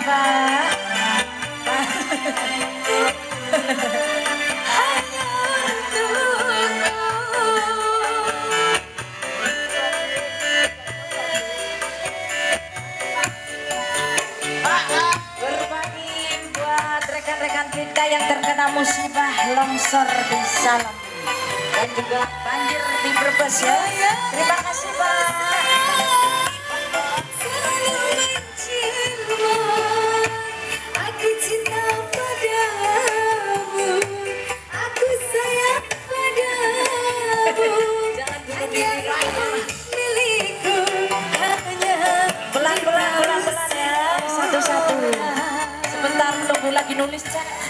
Pak. Berbagi buat rekan-rekan kita yang terkena musibah longsor di Salam dan juga banjir di Brebes ya. Terima kasih Pak. Pelan-pelan ya, satu-satu. Sebentar menunggu lagi nulis chat.